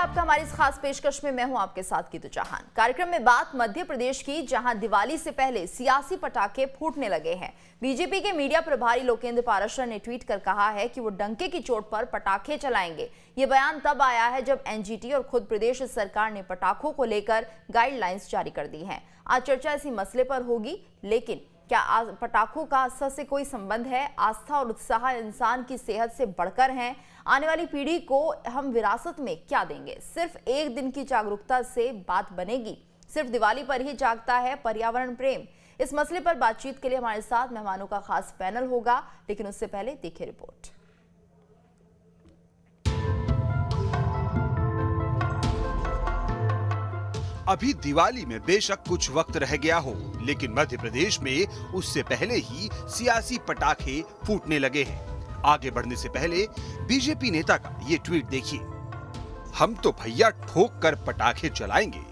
आपका हमारी इस खास पेशकश में। मैं हूं आपके साथ कीतू चौहान। कार्यक्रम में बात मध्य प्रदेश की, जहां दिवाली से पहले सियासी पटाखे फूटने लगे हैं। बीजेपी के मीडिया प्रभारी लोकेंद्र पाराशर ने ट्वीट कर कहा है कि वो डंके की चोट पर पटाखे चलाएंगे। ये बयान तब आया है जब एनजीटी और खुद प्रदेश सरकार ने पटाखों को लेकर गाइडलाइंस जारी कर दी हैं। आज चर्चा इसी मसले पर होगी, लेकिन क्या पटाखों का आस्था से कोई संबंध है? आस्था और उत्साह इंसान की सेहत से बढ़कर हैं। आने वाली पीढ़ी को हम विरासत में क्या देंगे? सिर्फ एक दिन की जागरूकता से बात बनेगी? सिर्फ दिवाली पर ही जागता है पर्यावरण प्रेम? इस मसले पर बातचीत के लिए हमारे साथ मेहमानों का खास पैनल होगा, लेकिन उससे पहले देखिए रिपोर्ट। अभी दिवाली में बेशक कुछ वक्त रह गया हो, लेकिन मध्य प्रदेश में उससे पहले ही सियासी पटाखे फूटने लगे हैं। आगे बढ़ने से पहले बीजेपी नेता का ये ट्वीट देखिए। हम तो भैया ठोक कर पटाखे चलाएंगे।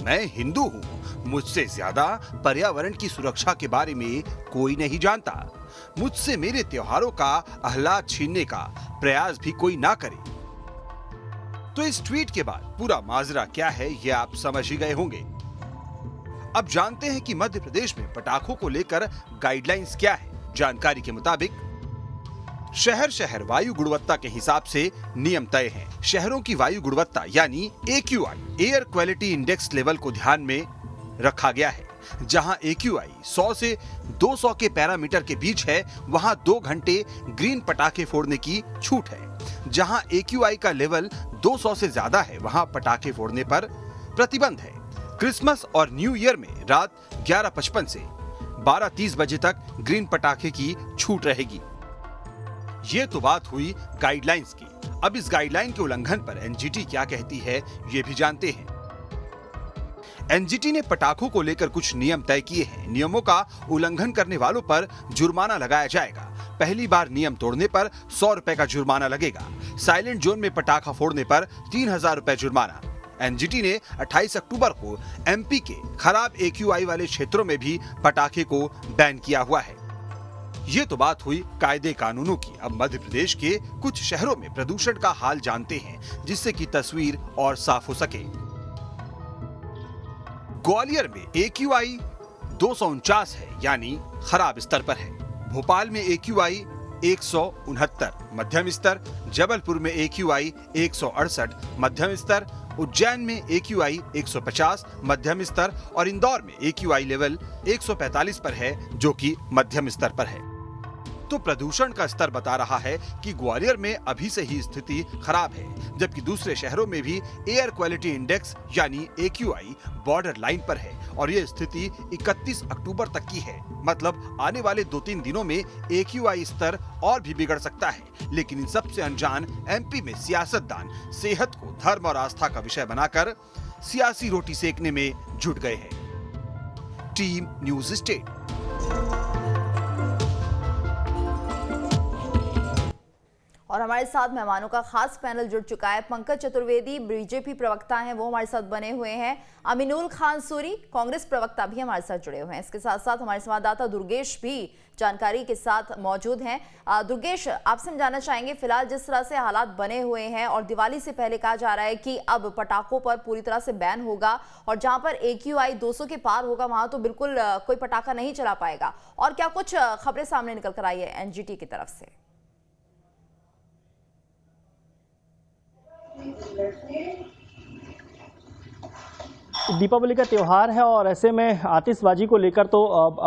मैं हिंदू हूँ, मुझसे ज्यादा पर्यावरण की सुरक्षा के बारे में कोई नहीं जानता। मुझसे मेरे त्योहारों का आह्लाद छीनने का प्रयास भी कोई ना करे। तो इस ट्वीट के बाद पूरा माजरा क्या है, ये आप समझ ही गए होंगे। अब जानते हैं कि मध्य प्रदेश में पटाखों को लेकर गाइडलाइंस क्या है। जानकारी के मुताबिक शहर शहर वायु गुणवत्ता के हिसाब से नियम तय हैं। शहरों की वायु गुणवत्ता यानी AQI air quality index level को ध्यान में रखा गया है। जहां AQI 100 से 200 के पैरामीटर के बीच है, वहां 2 घंटे ग्रीन पटाखे फोड़ने की छूट है। जहां AQI का लेवल 200 से ज्यादा है, वहां पटाखे फोड़ने पर प्रतिबंध है। क्रिसमस और न्यू ईयर में रात 11:55 से 12:30 बजे तक ग्रीन पटाखे की छूट रहेगी। ये तो बात हुई गाइडलाइंस की। अब इस गाइडलाइन के उल्लंघन पर एनजीटी क्या कहती है, ये भी जानते हैं। एनजीटी ने पटाखों को लेकर कुछ नियम तय किए हैं। नियमों का उल्लंघन करने वालों पर जुर्माना लगाया जाएगा। पहली बार नियम तोड़ने पर 100 रुपए का जुर्माना लगेगा। साइलेंट जोन में पटाखा फोड़ने पर 3000 रुपए जुर्माना। एनजीटी ने 28 अक्टूबर को एमपी के खराब AQI वाले क्षेत्रों में भी पटाखे को बैन किया हुआ है। ये तो बात हुई कायदे कानूनों की। अब मध्य प्रदेश के कुछ शहरों में प्रदूषण का हाल जानते हैं, जिससे कि तस्वीर और साफ हो सके। ग्वालियर में AQI 249 है, यानी खराब स्तर पर है। भोपाल में AQI 169 मध्यम स्तर, जबलपुर में AQI 168 मध्यम स्तर, उज्जैन में AQI 150 मध्यम स्तर और इंदौर में AQI लेवल 145 पर है, जो कि मध्यम स्तर पर है। तो प्रदूषण का स्तर बता रहा है कि ग्वालियर में अभी से ही स्थिति खराब है, जबकि दूसरे शहरों में भी एयर क्वालिटी इंडेक्स यानी AQI बॉर्डर लाइन पर है और ये स्थिति 31 अक्टूबर तक की है। मतलब आने वाले 2-3 दिनों में AQI स्तर और भी बिगड़ सकता है। लेकिन इन सबसे अनजान एमपी में सियासतदान सेहत को धर्म और आस्था का विषय बनाकर सियासी रोटी सेकने में जुट गए हैं। Team news state. और हमारे साथ मेहमानों का खास पैनल जुड़ चुका है। पंकज चतुर्वेदी बीजेपी प्रवक्ता हैं, वो हमारे साथ बने हुए हैं। अमीनुल खान सूरी कांग्रेस प्रवक्ता भी हमारे साथ जुड़े हुए हैं। इसके साथ साथ हमारे संवाददाता दुर्गेश भी जानकारी के साथ मौजूद हैं। दुर्गेश, आपसे हम जानना चाहेंगे, फिलहाल जिस तरह से हालात बने हुए हैं और दिवाली से पहले कहा जा रहा है कि अब पटाखों पर पूरी तरह से बैन होगा और जहां पर AQI 200 के पार होगा वहां तो बिल्कुल कोई पटाखा नहीं चला पाएगा, और क्या कुछ खबरें सामने निकल कर आई है एनजीटी की तरफ से? दीपावली का त्यौहार है और ऐसे में आतिशबाजी को लेकर तो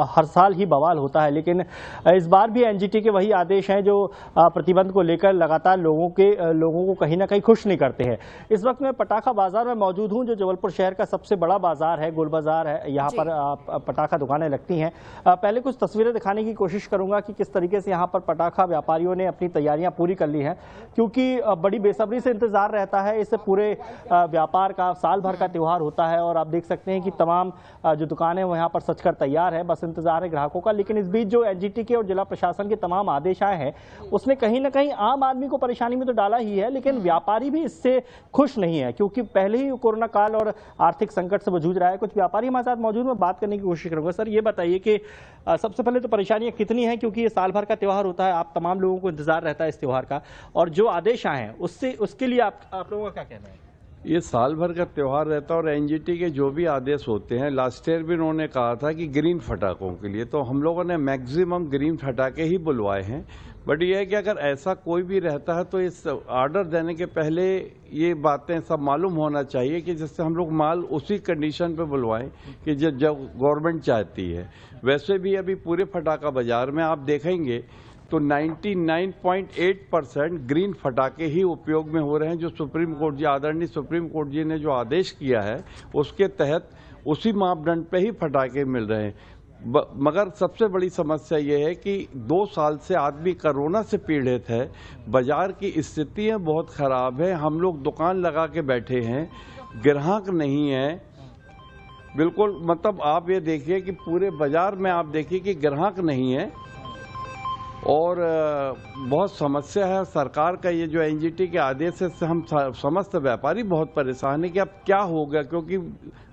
हर साल ही बवाल होता है, लेकिन इस बार भी एनजीटी के वही आदेश हैं जो प्रतिबंध को लेकर लगातार लोगों को कहीं ना कहीं खुश नहीं करते हैं। इस वक्त मैं पटाखा बाजार में मौजूद हूं, जो जबलपुर शहर का सबसे बड़ा बाजार है, गोल बाजार है। यहाँ पर पटाखा दुकानें लगती हैं। पहले कुछ तस्वीरें दिखाने की कोशिश करूंगा कि किस तरीके से यहाँ पर पटाखा व्यापारियों ने अपनी तैयारियां पूरी कर ली हैं, क्योंकि बड़ी बेसब्री से इंतजार रहता है इस पूरे व्यापार का। साल भर का त्यौहार होता है और आप देख सकते हैं कि तमाम जो दुकानें वो यहाँ पर सजकर तैयार है, बस इंतजार है ग्राहकों का। लेकिन इस बीच जो एनजीटी के और जिला प्रशासन के तमाम आदेश आए हैं, उसने कहीं ना कहीं आम आदमी को परेशानी में तो डाला ही है, लेकिन व्यापारी भी इससे खुश नहीं है, क्योंकि पहले ही कोरोना काल और आर्थिक संकट से जूझ रहा है। कुछ व्यापारी हमारे साथ मौजूद में बात करने की कोशिश करूंगा। सर, ये बताइए कि सबसे पहले तो परेशानियां कितनी हैं, क्योंकि ये साल भर का त्यौहार होता है, आप तमाम लोगों को इंतजार रहता है इस त्यौहार का, और जो आदेश आए हैं उसके लिए आप लोगों का क्या कहना है? ये साल भर का त्यौहार रहता है और एनजीटी के जो भी आदेश होते हैं, लास्ट ईयर भी उन्होंने कहा था कि ग्रीन फटाकों के लिए, तो हम लोगों ने मैक्सिमम ग्रीन फटाके ही बुलवाए हैं। बट ये है कि अगर ऐसा कोई भी रहता है तो इस ऑर्डर देने के पहले ये बातें सब मालूम होना चाहिए कि जिससे हम लोग माल उसी कंडीशन पे बुलवाएं कि जब गवर्नमेंट चाहती है। वैसे भी अभी पूरे फटाका बाजार में आप देखेंगे तो 99.8% ग्रीन फटाके ही उपयोग में हो रहे हैं, जो सुप्रीम कोर्ट जी, आदरणीय सुप्रीम कोर्ट जी ने जो आदेश किया है उसके तहत उसी मापदंड पे ही फटाके मिल रहे हैं। मगर सबसे बड़ी समस्या ये है कि 2 साल से आदमी कोरोना से पीड़ित है, बाजार की स्थितियां बहुत खराब है, हम लोग दुकान लगा के बैठे हैं, ग्राहक नहीं है बिल्कुल। मतलब आप ये देखिए कि पूरे बाजार में आप देखिए कि ग्राहक नहीं है और बहुत समस्या है। सरकार का ये जो एनजीटी के आदेश है से हम समस्त व्यापारी बहुत परेशान है कि अब क्या होगा, क्योंकि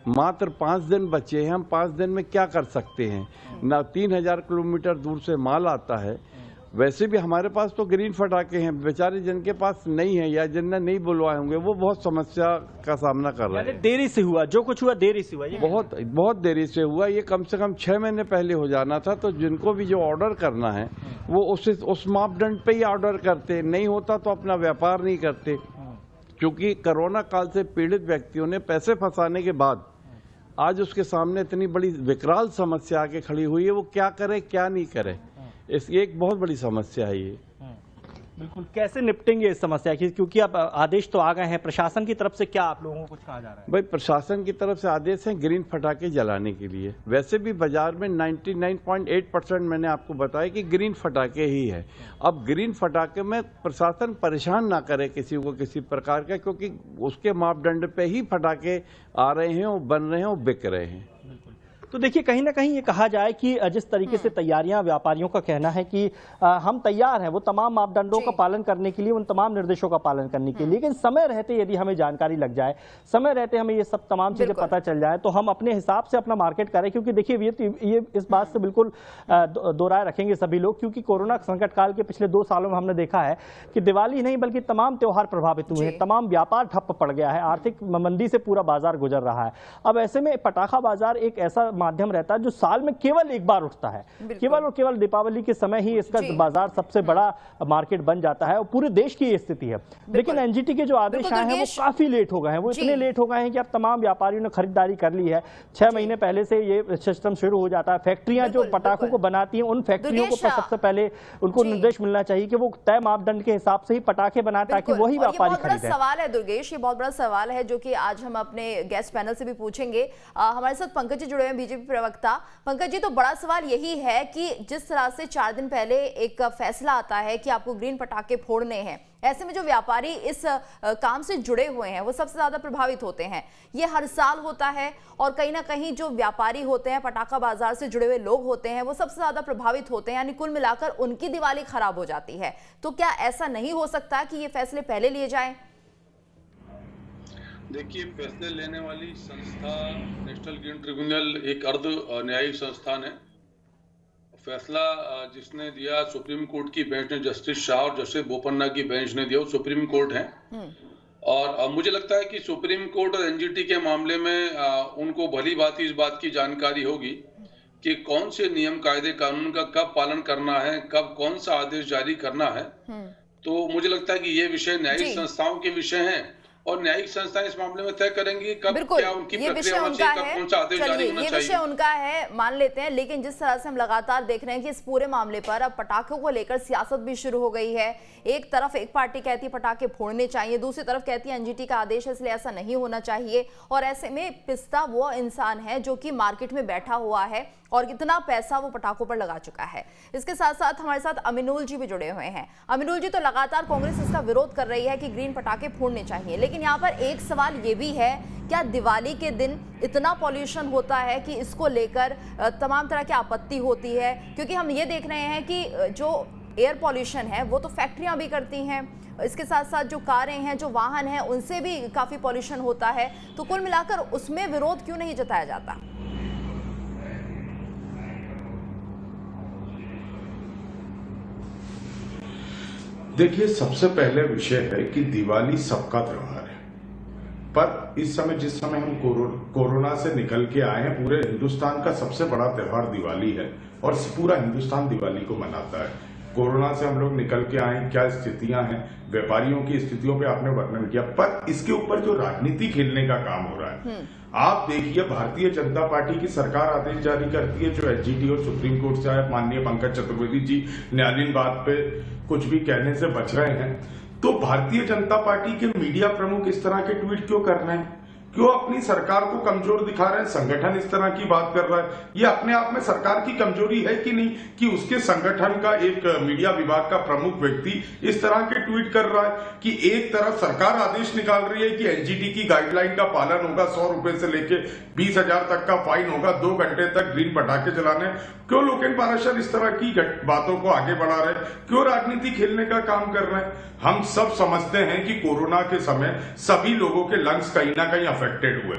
मात्र 5 दिन बचे हैं। हम 5 दिन में क्या कर सकते हैं ना, 3000 किलोमीटर दूर से माल आता है। वैसे भी हमारे पास तो ग्रीन फटाके हैं, बेचारे जिनके पास नहीं है या जिनने नहीं बुलवाए होंगे वो बहुत समस्या का सामना कर रहे हैं। देरी से हुआ, जो कुछ हुआ देरी से हुआ, ये बहुत देरी से हुआ। ये कम से कम 6 महीने पहले हो जाना था। तो जिनको भी जो ऑर्डर करना है वो उस मापदंड पे ही ऑर्डर करते, नहीं होता तो अपना व्यापार नहीं करते। क्योंकि कोरोना काल से पीड़ित व्यक्तियों ने पैसे फंसाने के बाद आज उसके सामने इतनी बड़ी विकराल समस्या आके खड़ी हुई है, वो क्या करे क्या नहीं करे, ये एक बहुत बड़ी समस्या है ये। बिल्कुल, कैसे निपटेंगे इस समस्या की, क्योंकि अब आदेश तो आ गए हैं प्रशासन की तरफ से, क्या आप लोगों को कुछ कहा जा रहा है? भाई प्रशासन की तरफ से आदेश है ग्रीन फटाके जलाने के लिए। वैसे भी बाजार में 99.8% मैंने आपको बताया कि ग्रीन फटाके ही है। अब ग्रीन फटाके में प्रशासन परेशान ना करे किसी को किसी प्रकार का, क्योंकि उसके मापदंड पे ही फटाके आ रहे हैं, वो बन रहे हैं, वो बिक रहे हैं। तो देखिए, कहीं ना कहीं ये कहा जाए कि जिस तरीके से तैयारियां, व्यापारियों का कहना है कि हम तैयार हैं वो तमाम मापदंडों का पालन करने के लिए, उन तमाम निर्देशों का पालन करने के लिए, लेकिन समय रहते यदि हमें जानकारी लग जाए, समय रहते हमें ये सब तमाम चीजें पता चल जाए, तो हम अपने हिसाब से अपना मार्केट करें। क्योंकि देखिए ये इस बात से बिल्कुल दो राय रखेंगे सभी लोग, क्योंकि कोरोना संकट काल के पिछले 2 सालों में हमने देखा है कि दिवाली नहीं बल्कि तमाम त्योहार प्रभावित हुए हैं, तमाम व्यापार ठप पड़ गया है, आर्थिक मंदी से पूरा बाजार गुजर रहा है। अब ऐसे में पटाखा बाजार एक ऐसा माध्यम रहता है जो साल में केवल एक बार उठता है, केवल और केवल दीपावली के समय ही इसका बाजार सबसे बड़ा मार्केट बन जाता है, और पूरे देश की ये स्थिति है। लेकिन एनजीटी के जो आदेश आए हैं वो काफी लेट हो गए हैं, वो इतने लेट हो गए हैं कि अब तमाम व्यापारियों ने खरीदारी कर ली है। 6 महीने पहले से ये सिस्टम शुरू हो जाता है। फैक्ट्रियां जो पटाखों को बनाती हैं, उन फैक्ट्रियों को सबसे पहले उनको निर्देश मिलना चाहिए कि वो तय मापदंड के हिसाब से ही पटाखे बनाए, ताकि वही व्यापारी खरीदें। सवाल है दुर्गेश, ये बहुत बड़ा सवाल है जो कि आज हम अपने गेस्ट पैनल से भी पूछेंगे। हमारे साथ पंकज जी जुड़े हैं, बीजेपी प्रवक्ता। पंकज जी, तो बड़ा सवाल यही है कि जिस तरह से 4 दिन पहले एक फैसला आता है कि आपको ग्रीन पटाखे फोड़ने हैं, ऐसे में जो व्यापारी इस काम से जुड़े हुए हैं वो सबसे ज्यादा प्रभावित होते हैं। ये हर साल होता है और कहीं ना कहीं जो व्यापारी होते हैं, पटाखा बाजार से जुड़े हुए लोग होते हैं, वो सबसे ज्यादा प्रभावित होते हैं, यानी कुल मिलाकर उनकी दिवाली खराब हो जाती है। तो क्या ऐसा नहीं हो सकता कि ये फैसले पहले लिए जाएं? देखिए, फैसले लेने वाली संस्था नेशनल ग्रीन ट्रिब्यूनल एक अर्ध न्यायिक संस्थान है। फैसला जिसने दिया सुप्रीम कोर्ट की बेंच ने, जस्टिस शाह और जस्टिस बोपन्ना की बेंच ने दिया, वो सुप्रीम कोर्ट है। और मुझे लगता है कि सुप्रीम कोर्ट और एनजीटी के मामले में उनको भली भांति इस बात की जानकारी होगी कि कौन से नियम कायदे कानून का कब पालन करना है, कब कौन सा आदेश जारी करना है। तो मुझे लगता है कि ये विषय न्यायिक संस्थाओं के विषय हैं और न्यायिक संस्थाएं इस मामले में तय करेंगे कब क्या उनकी प्रक्रिया होनी चाहिए, कब कौन सा आदेश जारी होना चाहिए। ये विषय उनका है, मान लेते हैं। लेकिन जिस तरह से हम लगातार देख रहे हैं कि इस पूरे मामले पर अब पटाखों को लेकर सियासत भी शुरू हो गई है। एक तरफ एक पार्टी कहती है पटाखे फोड़ने चाहिए, दूसरी तरफ कहती है एनजीटी का आदेश है इसलिए ऐसा नहीं होना चाहिए। और ऐसे में पिस्ता वो इंसान है जो कि मार्केट में बैठा हुआ है और कितना पैसा वो पटाखों पर लगा चुका है। इसके साथ साथ हमारे साथ अमीनुल जी भी जुड़े हुए हैं। अमीनुल जी, तो लगातार कांग्रेस इसका विरोध कर रही है कि ग्रीन पटाखे फोड़ने चाहिए, लेकिन यहाँ पर एक सवाल ये भी है, क्या दिवाली के दिन इतना पॉल्यूशन होता है कि इसको लेकर तमाम तरह की आपत्ति होती है? क्योंकि हम ये देख रहे हैं कि जो एयर पॉल्यूशन है वो तो फैक्ट्रियां भी करती हैं, इसके साथ साथ जो कारें हैं, जो वाहन हैं, उनसे भी काफी पॉल्यूशन होता है। तो कुल मिलाकर उसमें विरोध क्यों नहीं जताया जाता? देखिए, सबसे पहले विषय है कि दिवाली सबका त्योहार है। पर इस समय जिस समय हम कोरोना से निकल के आए हैं, पूरे हिंदुस्तान का सबसे बड़ा त्योहार दिवाली है और पूरा हिंदुस्तान दिवाली को मनाता है। कोरोना से हम लोग निकल के आए, क्या स्थितियां हैं, व्यापारियों की स्थितियों पे आपने वर्णन किया, पर इसके ऊपर जो राजनीति खेलने का काम हो रहा है, आप देखिए भारतीय जनता पार्टी की सरकार आदेश जारी करती है, जो एसजीटी और सुप्रीम कोर्ट से आए, माननीय पंकज चतुर्वेदी जी न्यायालयीन बात पे कुछ भी कहने से बच रहे हैं, तो भारतीय जनता पार्टी के मीडिया प्रमुख इस तरह के ट्वीट क्यों कर रहे हैं? क्यों अपनी सरकार को कमजोर दिखा रहे हैं? संगठन इस तरह की बात कर रहा है, ये अपने आप में सरकार की कमजोरी है कि नहीं कि उसके संगठन का एक मीडिया विभाग का प्रमुख व्यक्ति इस तरह के ट्वीट कर रहा है कि एक तरफ सरकार आदेश निकाल रही है कि एनजीटी की गाइडलाइन का पालन होगा, 100 रुपए से लेके 20,000 तक का फाइन होगा, 2 घंटे तक ग्रीन पटाखे चलाने। क्यों लोकेन पाराशर इस तरह की बातों को आगे बढ़ा रहे हैं? क्यों राजनीति खेलने का काम कर रहे हैं? हम सब समझते हैं कि कोरोना के समय सभी लोगों के लंग्स कहीं ना कहीं अफेक्टेड हुए।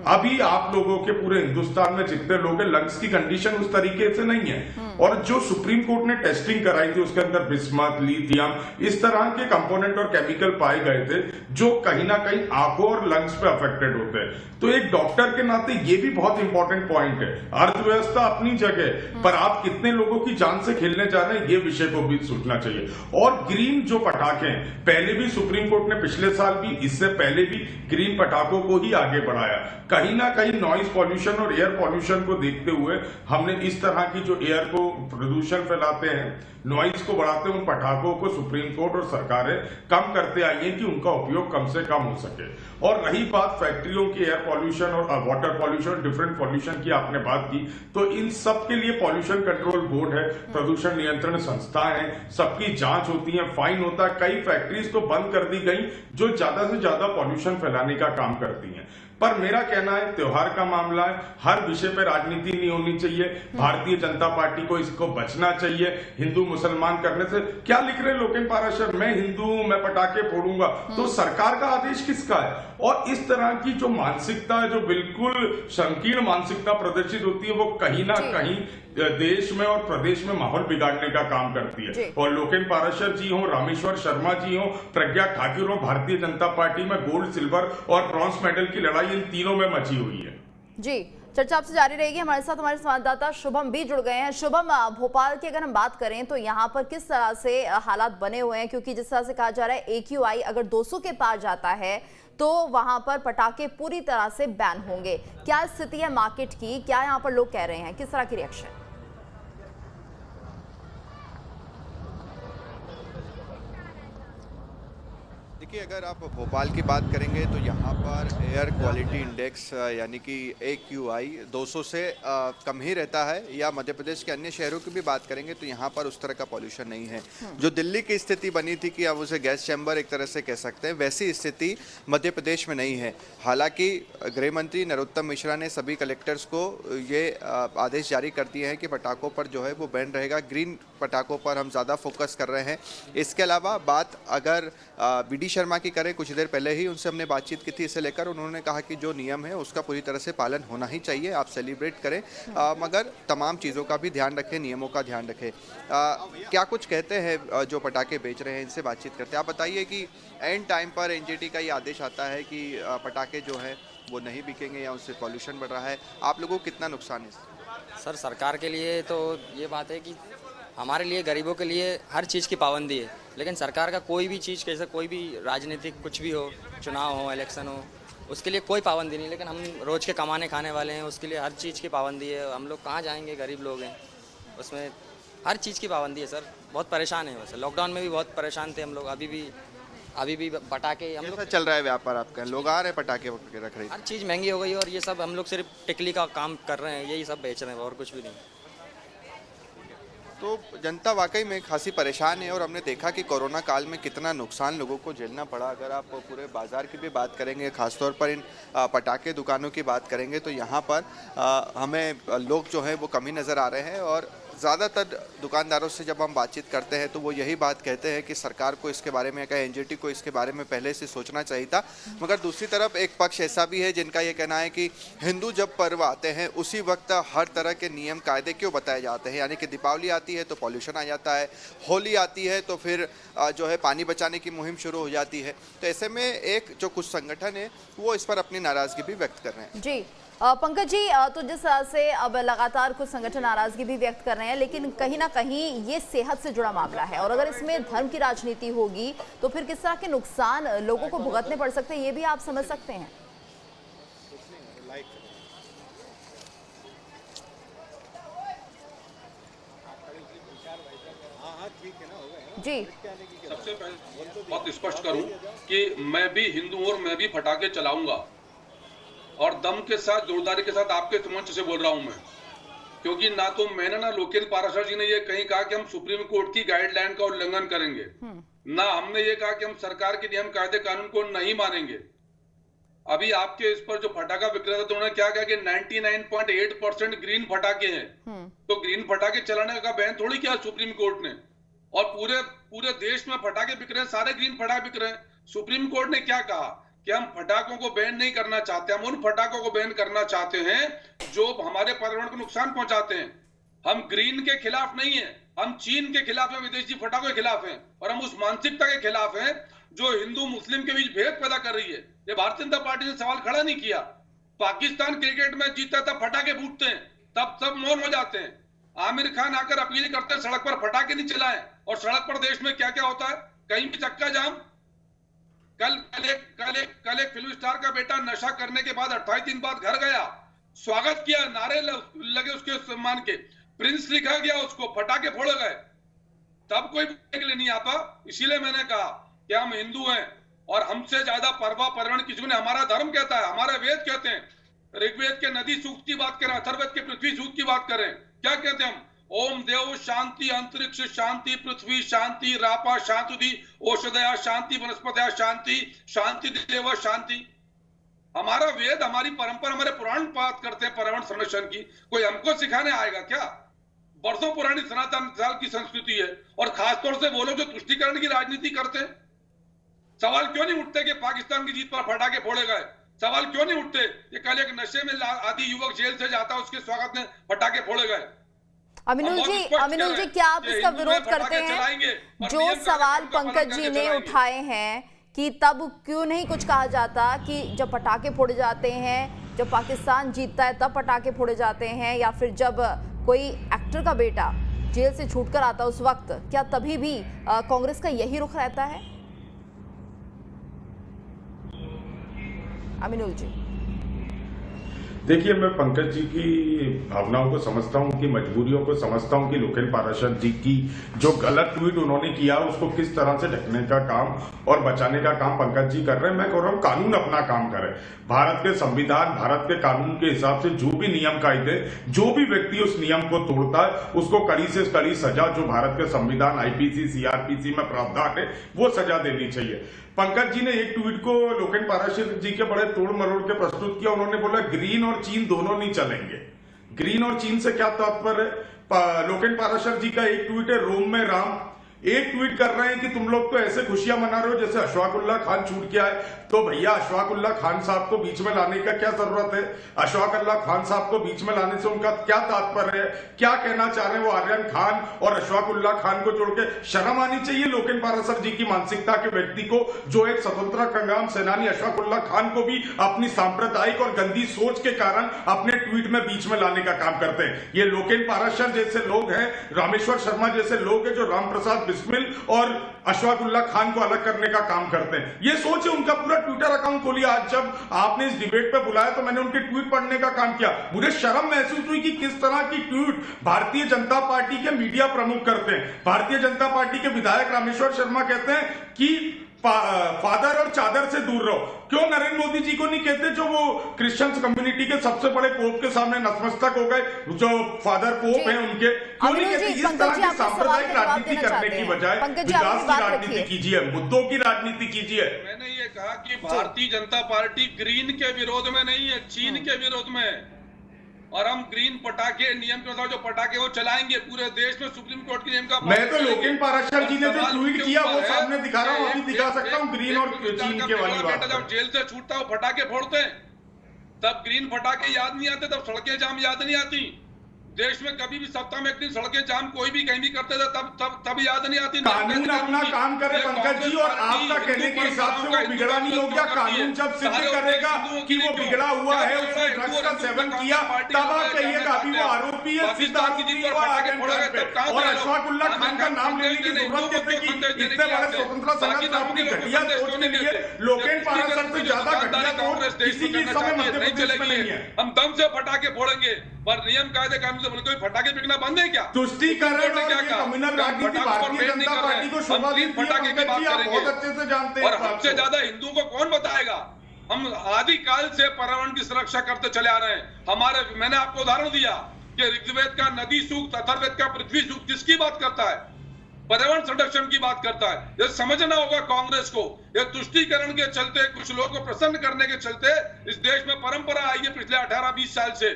अभी आप लोगों के पूरे हिंदुस्तान में जितने लोग हैं, लंग्स की कंडीशन उस तरीके से नहीं है। और जो सुप्रीम कोर्ट ने टेस्टिंग कराई थी उसके अंदर बिस्मथ, लिथियम, इस तरह के कंपोनेंट और केमिकल पाए गए थे जो कहीं ना कहीं आंखों और लंग्स पे अफेक्टेड होते हैं। तो एक डॉक्टर के नाते ये भी बहुत इंपॉर्टेंट पॉइंट है। अर्थव्यवस्था अपनी जगह पर आप कितने लोगों की जान से खेलने जा रहे हैं, ये विषय को भी सोचना चाहिए। और ग्रीन जो पटाखे हैं, पहले भी सुप्रीम कोर्ट ने पिछले साल भी, इससे पहले भी ग्रीन पटाखों को ही आगे बढ़ाया। कहीं ना कहीं नॉइज पॉल्यूशन और एयर पॉल्यूशन को देखते हुए हमने इस तरह की जो एयर को प्रदूषण फैलाते हैं, नॉइज को बढ़ाते हैं, उन पटाखों को सुप्रीम कोर्ट और सरकारें कम करते आई हैं कि उनका उपयोग कम से कम हो सके। और रही बात फैक्ट्रियों की एयर पॉल्यूशन और वाटर पॉल्यूशन, डिफरेंट पॉल्यूशन की आपने बात की, तो इन सब के लिए पॉल्यूशन कंट्रोल बोर्ड है, प्रदूषण नियंत्रण संस्था है, सबकी जांच होती है, फाइन होता है। कई फैक्ट्रीज तो बंद कर दी गई जो ज्यादा से ज्यादा पॉल्यूशन फैलाने का काम करती हैं। पर मेरा कहना है, त्योहार का मामला है, हर विषय पे राजनीति नहीं होनी चाहिए। भारतीय जनता पार्टी को इसको बचना चाहिए। हिंदू मुसलमान करने से क्या लिख रहे लोकेन पाराशर, मैं हिंदू हूं, मैं पटाखे फोड़ूंगा, तो सरकार का आदेश किसका है? और इस तरह की जो मानसिकता है, जो बिल्कुल संकीर्ण मानसिकता प्रदर्शित होती है, वो कहीं ना कहीं देश में और प्रदेश में माहौल बिगाड़ने का काम करती है। और लोकेन पाराशर जी हो, रामेश्वर शर्मा जी हो, प्रज्ञा ठाकुर हो, भारतीय जनता पार्टी में गोल्ड, सिल्वर और ब्रॉन्ज मेडल की लड़ाई इन तीनों में मची हुई है। जी, चर्चा आपसे जारी रहेगी। हमारे साथ हमारे संवाददाता शुभम भी जुड़ गए हैं। शुभम, भोपाल की अगर हम बात करें तो यहाँ पर किस तरह से हालात बने हुए हैं? क्योंकि जिस तरह से कहा जा रहा है AQI अगर 200 के पार जाता है तो वहां पर पटाखे पूरी तरह से बैन होंगे। क्या स्थिति है मार्केट की? क्या यहाँ पर लोग कह रहे हैं? किस तरह की रिएक्शन? देखिए, अगर आप भोपाल की बात करेंगे तो यहाँ पर एयर क्वालिटी इंडेक्स यानी कि AQI 200 से कम ही रहता है। या मध्य प्रदेश के अन्य शहरों की भी बात करेंगे तो यहाँ पर उस तरह का पॉल्यूशन नहीं है। जो दिल्ली की स्थिति बनी थी कि अब उसे गैस चैम्बर एक तरह से कह सकते हैं, वैसी स्थिति मध्य प्रदेश में नहीं है। हालांकि गृह मंत्री नरोत्तम मिश्रा ने सभी कलेक्टर्स को ये आदेश जारी कर दिए हैं कि पटाखों पर जो है वो बैन रहेगा। ग्रीन पटाखों पर हम ज़्यादा फोकस कर रहे हैं। इसके अलावा बात अगर BD शर्मा की करें, कुछ देर पहले ही उनसे हमने बातचीत की थी इसे लेकर। उन्होंने कहा कि जो नियम है उसका पूरी तरह से पालन होना ही चाहिए। आप सेलिब्रेट करें मगर तमाम चीज़ों का भी ध्यान रखें, नियमों का ध्यान रखें। क्या कुछ कहते हैं जो पटाखे बेच रहे हैं, इनसे बातचीत करते हैं। आप बताइए कि एंड टाइम पर NGT का ये आदेश आता है कि पटाखे जो है वो नहीं बिकेंगे या उससे पॉल्यूशन बढ़ रहा है, आप लोगों को कितना नुकसान है? सर, सरकार के लिए तो ये बात है कि हमारे लिए, गरीबों के लिए हर चीज़ की पाबंदी है, लेकिन सरकार का कोई भी चीज़, कैसे कोई भी राजनीतिक कुछ भी हो, चुनाव हो, इलेक्शन हो, उसके लिए कोई पाबंदी नहीं। लेकिन हम रोज़ के कमाने खाने वाले हैं, उसके लिए हर चीज़ की पाबंदी है। हम लोग कहाँ जाएंगे, गरीब लोग हैं, उसमें हर चीज़ की पाबंदी है सर। बहुत परेशान है। वैसे लॉकडाउन में भी बहुत परेशान थे हम लोग। अभी भी पटाखे हम लोग चल रहा है व्यापार आपका? लोग आ रहे हैं पटाखे रख रहे हैं, हर चीज़ महंगी हो गई और ये सब हम लोग सिर्फ टिकली का काम कर रहे हैं, यही सब बेच रहे हैं और कुछ भी नहीं। तो जनता वाकई में खासी परेशान है और हमने देखा कि कोरोना काल में कितना नुकसान लोगों को झेलना पड़ा। अगर आप पूरे बाज़ार की भी बात करेंगे, ख़ासतौर पर इन पटाखे दुकानों की बात करेंगे तो यहाँ पर हमें लोग जो है वो कम ही नज़र आ रहे हैं और ज़्यादातर दुकानदारों से जब हम बातचीत करते हैं तो वो यही बात कहते हैं कि सरकार को इसके बारे में, एनजीटी को इसके बारे में पहले से सोचना चाहिए था। मगर दूसरी तरफ एक पक्ष ऐसा भी है जिनका ये कहना है कि हिंदू जब पर्व आते हैं उसी वक्त हर तरह के नियम कायदे क्यों बताए जाते हैं, यानी कि दीपावली आती है तो पॉल्यूशन आ जाता है, होली आती है तो फिर जो है पानी बचाने की मुहिम शुरू हो जाती है। तो ऐसे में एक जो कुछ संगठन है वो इस पर अपनी नाराज़गी भी व्यक्त कर रहे हैं। जी पंकज जी, तो जिस तरह से अब लगातार कुछ संगठन नाराजगी भी व्यक्त कर रहे हैं, लेकिन कहीं ना कहीं ये सेहत से जुड़ा मामला है और अगर इसमें धर्म की राजनीति होगी तो फिर किस तरह के नुकसान लोगों को भुगतने पड़ सकते हैं, ये भी आप समझ सकते हैं। जी, सबसे पहले बहुत स्पष्ट करूं कि मैं भी हिंदू हूं और मैं भी पटाखे चलाऊंगा और दम के साथ, जोरदारी के साथ आपके मंच से बोल रहा हूं मैं, क्योंकि ना तो मैंने ना लोकेंद्र पाराशर जी ने ये कहीं कहा कि हम सुप्रीम कोर्ट की गाइडलाइन का उल्लंघन करेंगे, ना हमने ये कहा कि हम सरकार के नियम कायदे कानून को नहीं मानेंगे। अभी आपके इस पर जो फटाखा विक्रेता तो उन्होंने क्या कहा कि 99.8% ग्रीन फटाखे हैं, तो ग्रीन फटाखे चलाने का बैन थोड़ी किया सुप्रीम कोर्ट ने, और पूरे देश में फटाखे बिक रहे हैं, सारे ग्रीन फटाखे बिक रहे हैं। सुप्रीम कोर्ट ने क्या कहा कि हम फटाकों को बैन नहीं करना चाहते, हम उन फटाकों को बैन करना चाहते हैं जो हमारे पर्यावरण को नुकसान पहुंचाते हैं। हम ग्रीन के खिलाफ नहीं है, हम चीन के खिलाफ हैं, विदेशी फटाकों के खिलाफ हैं, और हम उस मानसिकता के खिलाफ हैं जो हिंदू मुस्लिम के बीच भेद पैदा कर रही है। ये भारतीय जनता पार्टी ने सवाल खड़ा नहीं किया। पाकिस्तान क्रिकेट मैच जीतता तब फटाके फूटते हैं, तब सब मौन हो जाते हैं। आमिर खान आकर अपील करते हैं सड़क पर फटाके नहीं चलाएं, और सड़क पर देश में क्या क्या होता है, कहीं भी चक्का जाम। कल एक फिल्म स्टार का बेटा नशा करने के बाद 28 दिन बाद घर गया, स्वागत किया, नारे लगे उसके सम्मान के, प्रिंस लिखा गया, उसको फटाके फोड़े गए, तब कोई बोलने के लिए नहीं आता। इसीलिए मैंने कहा कि हम हिंदू हैं और हमसे ज्यादा पर्यावरण किसी ने, हमारा धर्म कहता है, हमारे वेद कहते हैं, ऋग्वेद के नदी सूक्त की बात करें, अथर्ववेद के पृथ्वी सूक्त की बात करें, क्या कहते हैं हम? ओम देव शांति, अंतरिक्ष शांति, पृथ्वी शांति, रापा शांति, औषधया शांति, वनस्पतया शांति, शांति देव शांति। हमारा वेद, हमारी परंपरा, हमारे पुराण बात करते हैं पर्यावरण संरक्षण की। कोई हमको सिखाने आएगा क्या? बरसों पुरानी सनातन काल की संस्कृति है, और खासतौर से वो लोग जो तुष्टीकरण की राजनीति करते हैं। सवाल क्यों नहीं उठते कि पाकिस्तान की जीत पर फटाके फोड़े गए? सवाल क्यों नहीं उठते कि कल एक नशे में आदि युवक जेल से जाता, उसके स्वागत में फटाके फोड़े गए? अमिनुल जी, क्या आप इसका विरोध करते हैं? जो सवाल पंकज जी ने उठाए हैं कि तब क्यों नहीं कुछ कहा जाता कि जब पटाखे फोड़े जाते हैं, जब पाकिस्तान जीतता है तब पटाखे फोड़े जाते हैं, या फिर जब कोई एक्टर का बेटा जेल से छूटकर आता उस वक्त, क्या तभी भी कांग्रेस का यही रुख रहता है? अमिनुल जी, देखिए, मैं पंकज जी की भावनाओं को समझता हूं, उनकी मजबूरियों को समझता हूं कि लोकेंद्र पाराशर जी की जो गलत ट्वीट उन्होंने किया उसको किस तरह से ढकने का काम और बचाने का काम पंकज जी कर रहे हैं। मैं कह रहा हूं कानून अपना काम करे। भारत के संविधान, भारत के कानून के हिसाब से जो भी नियम कायदे, जो भी व्यक्ति उस नियम को तोड़ता है उसको कड़ी से कड़ी सजा, जो भारत के संविधान, आईपीसी, सीआरपीसी में प्रावधान है, वो सजा देनी चाहिए। पंकज जी ने एक ट्वीट को लोकेंद्र पाराशर जी के बड़े तोड़ मरोड़ के प्रस्तुत किया। उन्होंने बोला ग्रीन और चीन दोनों नहीं चलेंगे। ग्रीन और चीन से क्या तात्पर्य है? लोकेंद्र पाराशर जी का एक ट्वीट है, रोम में राम। एक ट्वीट कर रहे हैं कि तुम लोग तो ऐसे खुशियां मना रहे हो जैसे अशफाकुल्ला खान छूट के आए। तो भैया, अशफाकुल्ला खान साहब को बीच में लाने का क्या जरूरत है? अशफाकुल्ला खान साहब को बीच में लाने से उनका क्या तात्पर्य है? क्या कहना चाह रहे हैं वो आर्यन खान और अशफाकुल्ला खान को जोड़ के? शर्म आनी चाहिए लोकेंद्र पाराशर जी की मानसिकता के व्यक्ति को, जो एक स्वतंत्रता संग्राम सेनानी अशफाकुल्ला खान को भी अपनी सांप्रदायिक और गंदी सोच के कारण अपने ट्वीट में बीच में लाने का काम करते हैं। ये लोकेंद्र पाराशर जैसे लोग हैं, रामेश्वर शर्मा जैसे लोग हैं, जो राम प्रसाद बिस्मिल और अशफाकुल्ला खान को अलग करने का काम करते हैं। ये सोच है उनका। पूरा ट्विटर अकाउंट खोलिए। आज जब आपने इस डिबेट पे बुलाया तो मैंने उनके ट्वीट पढ़ने का काम किया। मुझे शर्म महसूस हुई कि किस तरह की ट्वीट भारतीय जनता पार्टी के मीडिया प्रमुख करते हैं। भारतीय जनता पार्टी के विधायक रामेश्वर शर्मा कहते हैं कि फादर और चादर से दूर रहो। क्यों नरेंद्र मोदी जी को नहीं कहते, जो वो क्रिश्चियन कम्युनिटी के सबसे बड़े पोप के सामने नतमस्तक हो गए, जो फादर पोप हैं उनके? क्यों नहीं कहते? इस तरह की सांप्रदायिक राजनीति करने की बजाय विकास की राजनीति कीजिए, मुद्दों की राजनीति कीजिए। मैंने ये कहा कि भारतीय जनता पार्टी ग्रीन के विरोध में नहीं है, चीन के विरोध में है। और हम ग्रीन पटाखे नियम के अनुसार जो पटाखे वो चलाएंगे पूरे देश में सुप्रीम कोर्ट के नियम का। मैं तो लोकेन पाराशर जी ने जो ट्वीट किया वो सामने दिखा रहा हूँ, अभी दिखा सकता हूँ, ग्रीन और चीन के वाली बात। जब जेल से छूटता है वो पटाखे फोड़ते हैं, तब ग्रीन पटाखे याद नहीं आते, तब सड़कें जाम याद नहीं आती। देश में कभी भी सप्ताह में एक दिन सड़कें जाम कोई भी कहीं भी करते थे तब याद नहीं आती। कानून अपना काम करे पंकज जी, और आपका कहने के हिसाब से वो बिगड़ा नहीं हो गया। कानून जब सिद्ध करेगा कि वो बिगड़ा हुआ है, उसने ड्रग्स का सेवन किया, तब आप कहिएगा अभी वो आरोपी है, सिद्ध आरोपी हुआ है। और अशफाकुल्लाह खान का नाम लेने की जरूरत कहते कि इतने बड़े स्वतंत्रता संग्राम अपनी घटिया सोच के लिए लोकेन पाराशर से ज्यादा घटिया सोच किसी की समय मध्य प्रदेश में नहीं है। हम दम से पटाखे फोड़ेंगे, पर नियम कायदे कानून से कोई फटाखे बिकना बंद है क्या? तुष्टीकरण और ये कम्युनल राजनीति भारतीय जनता पार्टी को शोभा देती है, पंकज जी आप बहुत अच्छे से जानते हैं। और हमसे ज्यादा हिंदुओं को कौन बताएगा? हम आदिकाल से पर्यावरण की सुरक्षा करते चले आ रहे हैं। मैंने आपको उदाहरण दिया कि ऋग्वेद का नदी सूक्त, अथर्ववेद का पृथ्वी सूक्त किसकी बात करता है? पर्यावरण संरक्षण की बात करता है। ये समझना होगा कांग्रेस को। ये तुष्टीकरण के चलते, कुछ लोगों को प्रसन्न करने के चलते इस देश में परंपरा आई है पिछले 18-20 साल से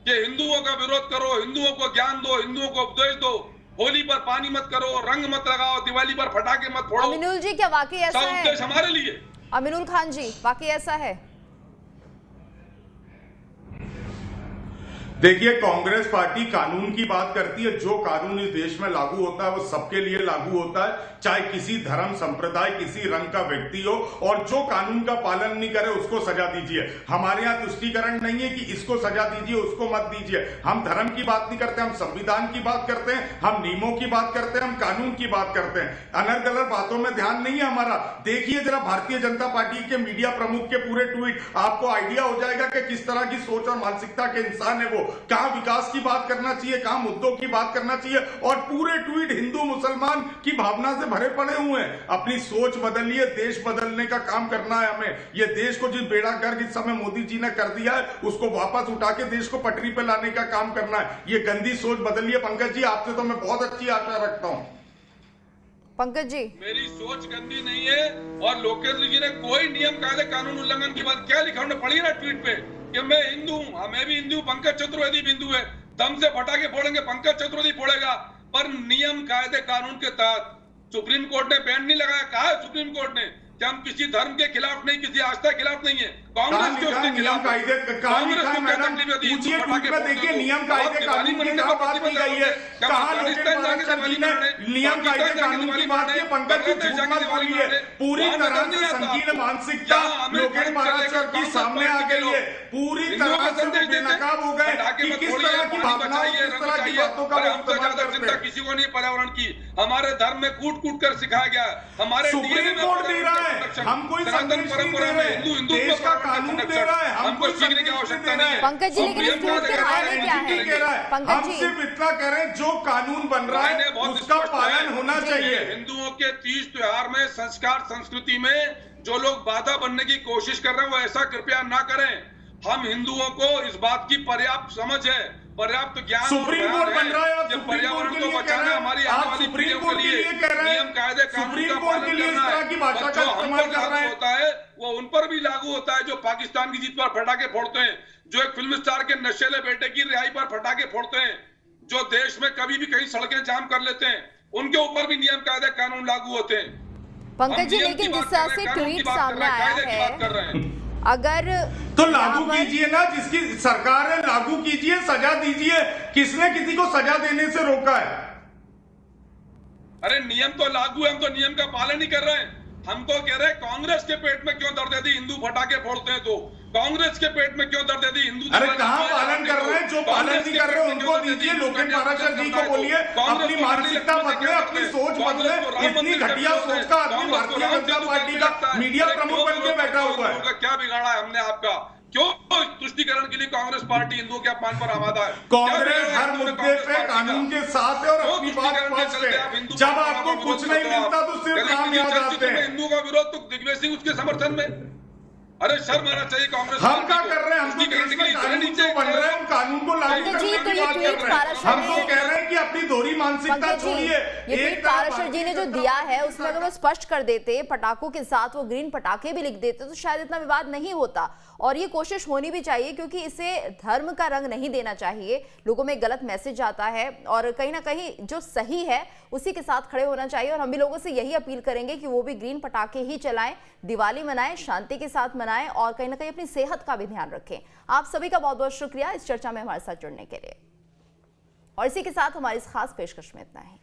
कि हिंदुओं का विरोध करो, हिंदुओं को ज्ञान दो, हिंदुओं को उपदेश दो, होली पर पानी मत करो, रंग मत लगाओ, दिवाली पर पटाखे मत फोड़ो। अमीनुल जी, क्या वाकई ऐसा है? उद्देश्य हमारे लिए। अमीनुल खान जी, वाकई ऐसा है? देखिए, कांग्रेस पार्टी कानून की बात करती है। जो कानून इस देश में लागू होता है वो सबके लिए लागू होता है, चाहे किसी धर्म संप्रदाय, किसी रंग का व्यक्ति हो, और जो कानून का पालन नहीं करे उसको सजा दीजिए। हमारे यहाँ तुष्टीकरण नहीं है कि इसको सजा दीजिए, उसको मत दीजिए। हम धर्म की बात नहीं करते, हम संविधान की बात करते हैं, हम नियमों की बात करते हैं, हम कानून की बात करते हैं। अनर्गल गलत बातों में ध्यान नहीं है हमारा। देखिए जरा भारतीय जनता पार्टी के मीडिया प्रमुख के पूरे ट्वीट, आपको आइडिया हो जाएगा कि किस तरह की सोच और मानसिकता के इंसान है वो। कहां विकास की बात करना चाहिए, कहां मुद्दों की बात करना चाहिए, और पूरे ट्वीट हिंदू मुसलमान की भावना से भरे पड़े हुए हैं। अपनी सोच बदलिए, देश बदलने का काम करना है हमें। ये देश को जिस बेड़ा गर्क इस समय मोदी जी ने कर दिया है, उसको वापस उठा के देश को पटरी पे लाने का काम करना है। ये गंदी सोच बदलिए। पंकज जी, आपसे तो मैं बहुत अच्छी आशा रखता हूं। पंकज जी, मेरी सोच गंदी नहीं है, और लोकेन्द्र जी ने कोई नियम कायदे कानून उल्लंघन की बात क्या लिखा उन्होंने पढ़ी ना ट्वीट पे कि मैं हिंदू हूं, मैं भी हिंदू, पंकज चतुर्वेदी भी हिंदू है, दम से पटाखे फोड़ेंगे, पंकज चतुर्वेदी फोड़ेगा, पर नियम कायदे कानून के तहत। सुप्रीम कोर्ट ने बैन नहीं लगाया। कहा है सुप्रीम कोर्ट ने कि हम किसी धर्म के खिलाफ नहीं, किसी आस्था के खिलाफ नहीं है। कांग्रेस के उसके खिलाफ कायदे कानून की बात की गई है। कहां नियम कायदे कानून की बात की? पंकज जी झूठ मत बोलिए। पूरी तरह से संकीर्ण मानसिकता लोकेन पाराशर की सामने आ गई है। पूरी तरह से बेनकाब हो गए कि किस तरह की भावनाएं, किस तरह की बातों का चिंता किसी को नहीं पर्यावरण की। हमारे धर्म में कूट कूट कर सिखाया गया है। हमारे सुप्रीम कोर्ट दे रहा है, हम कोई संदेश नहीं दे रहे, देश का कानून दे रहा है, हमको सीखने की आवश्यकता नहीं है। पंकज जी, लेकिन इस ट्वीट के मायने क्या है? हम सिर्फ इतना करें, जो कानून बन रहा है उसका पालन होना चाहिए। हिंदुओं के 30 त्योहार में, संस्कार संस्कृति में जो लोग बाधा बनने की कोशिश कर रहे हैं वो ऐसा कृपया ना करें। हम हिंदुओं को इस बात की पर्याप्त समझ है, पर्याप्त ज्ञान। सुप्रीम कोर्ट बन रहा है, पर्यावरण को बचाना हमारी आने वाली पीढ़ियों के लिए नियम कायदे कानून का पालन करना है। जो हम पर लागू होता है वो उन पर भी लागू होता है जो पाकिस्तान की जीत पर पटाखे फोड़ते हैं, जो एक फिल्म स्टार के नशेले बेटे की रिहाई पर पटाखे फोड़ते हैं, जो देश में कभी भी कहीं सड़कें जाम कर लेते हैं, उनके ऊपर भी नियम कायदे कानून लागू होते हैं। पंकज जी, लेकिन जिस तरह से ट्वीट सामने आया है, अगर तो लागू कीजिए ना, जिसकी सरकार है लागू कीजिए, सजा दीजिए। किसने किसी को सजा देने से रोका है? अरे नियम तो लागू है, हम तो नियम का पालन नहीं कर रहे हैं। हम तो कह रहे हैं कांग्रेस के पेट में क्यों दर्द है दी हिंदू पटाखे फोड़ते हैं, तो कांग्रेस के पेट में क्यों दर्द है दी हिंदू। अरे कहां पालन कर रहे हैं? जो पालन नहीं कर रहे उनको दीजिए। लोकेन पाराशर जी को बोलिए अपनी मानसिकता बदले, अपनी सोच बदले। इतनी घटिया सोच का आदमी भारतीय जनता पार्टी का मीडिया प्रमुख बन के बैठा हुआ है। क्या बिगाड़ा है हमने आपका? क्यों तुष्टीकरण के लिए कांग्रेस पार्टी हिंदुओं के अपमान पर आमादा है? कांग्रेस हर मुद्दे पे कानून के साथ है और अपनी बात स्पष्ट है। जब आपको कुछ नहीं मिलता तो सिर्फ नाम याद आते हैं। हिंदुओं का विरोध तो दिग्विजय सिंह उसके समर्थन में। अरे शर्म आना चाहिए कांग्रेस। हम क्या कर रहे हैं? हम तो देश में कानून जो बन रहे हैं उन कानून को लागू पंकज जी, करने तो की ये बात ट्वीट कर रहे हैं। पाराशर हम तो ने- कह रहे हैं कि अपनी दोहरी मानसिकता पंकज जी, छोड़िए। ये ट्वीट पाराशर जी ने जो दिया है उसमें अगर वो स्पष्ट कर देते, पटाखों के साथ वो ग्रीन पटाखे भी लिख देते, तो शायद इतना विवाद नहीं होता। और ये कोशिश होनी भी चाहिए, क्योंकि इसे धर्म का रंग नहीं देना चाहिए। लोगों में गलत मैसेज आता है और कहीं ना कहीं जो सही है उसी के साथ खड़े होना चाहिए। और हम भी लोगों से यही अपील करेंगे कि वो भी ग्रीन पटाखे ही चलाएं, दिवाली मनाएं, शांति के साथ मनाएं और कहीं ना कहीं अपनी सेहत का भी ध्यान रखें। आप सभी का बहुत बहुत शुक्रिया इस चर्चा में हमारे साथ जुड़ने के लिए। और इसी के साथ हमारी इस खास पेशकश में इतना ही।